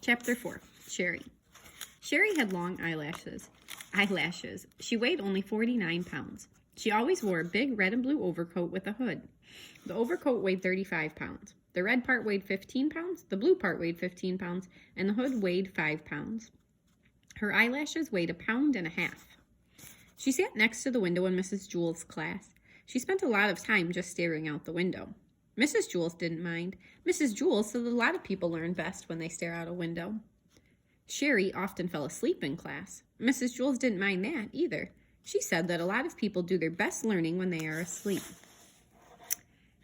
Chapter 4, Sherry. Sherry had long eyelashes. She weighed only 49 pounds. She always wore a big red and blue overcoat with a hood. The overcoat weighed 35 pounds. The red part weighed 15 pounds, the blue part weighed 15 pounds, and the hood weighed 5 pounds. Her eyelashes weighed 1.5 pounds. She sat next to the window in Mrs. Jewell's class. She spent a lot of time just staring out the window. Mrs. Jewell didn't mind. Mrs. Jewell said that a lot of people learn best when they stare out a window. Sherry often fell asleep in class. Mrs. Jewell didn't mind that either. She said that a lot of people do their best learning when they are asleep.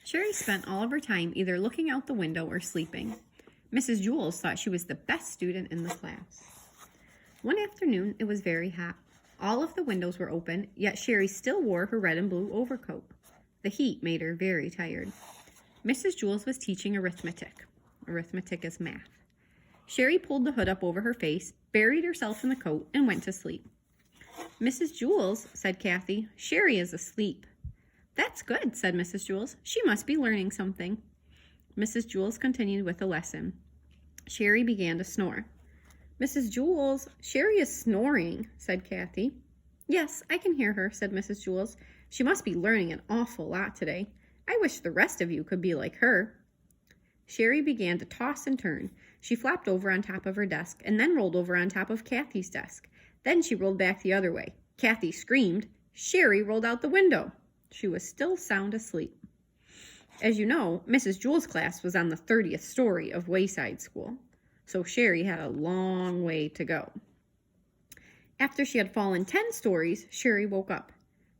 Sherry spent all of her time either looking out the window or sleeping. Mrs. Jewell thought she was the best student in the class. One afternoon, it was very hot. All of the windows were open, yet Sherry still wore her red and blue overcoat. The heat made her very tired. Mrs. Jewell was teaching arithmetic. Arithmetic is math. Sherry pulled the hood up over her face, buried herself in the coat, and went to sleep. Mrs. Jewell, said Kathy, Sherry is asleep. That's good, said Mrs. Jewell. She must be learning something. Mrs. Jewell continued with the lesson. Sherry began to snore. Mrs. Jewell, Sherry is snoring, said Kathy. Yes, I can hear her, said Mrs. Jewell. She must be learning an awful lot today. I wish the rest of you could be like her. Sherry began to toss and turn. She flopped over on top of her desk and then rolled over on top of Kathy's desk. Then she rolled back the other way. Kathy screamed. Sherry rolled out the window. She was still sound asleep. As you know, Mrs. Jewell's class was on the 30th story of Wayside School, so Sherry had a long way to go. After she had fallen 10 stories, Sherry woke up.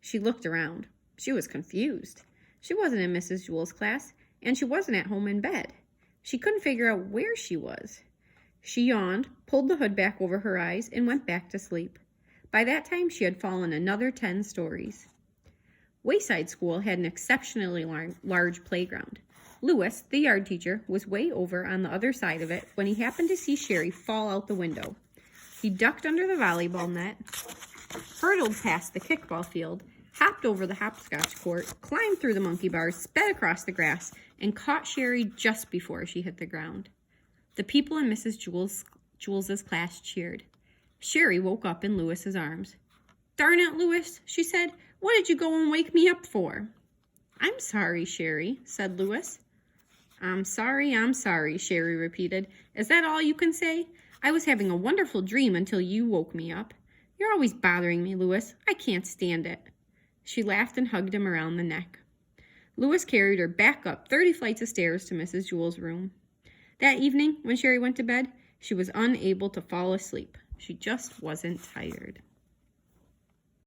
She looked around. She was confused. She wasn't in Mrs. Jewell's class, and she wasn't at home in bed. She couldn't figure out where she was. She yawned, pulled the hood back over her eyes, and went back to sleep. By that time, she had fallen another 10 stories. Wayside School had an exceptionally large playground. Lewis, the yard teacher, was way over on the other side of it when he happened to see Sherry fall out the window. He ducked under the volleyball net, hurtled past the kickball field, hopped over the hopscotch court, climbed through the monkey bars, sped across the grass, and caught Sherry just before she hit the ground. The people in Mrs. Jewell's class cheered. Sherry woke up in Lewis's arms. Darn it, Lewis, she said. What did you go and wake me up for? I'm sorry, Sherry, said Lewis. I'm sorry, Sherry repeated. Is that all you can say? I was having a wonderful dream until you woke me up. You're always bothering me, Lewis. I can't stand it. She laughed and hugged him around the neck. Lewis carried her back up 30 flights of stairs to Mrs. Jewell's room. That evening, when Sherry went to bed, she was unable to fall asleep. She just wasn't tired.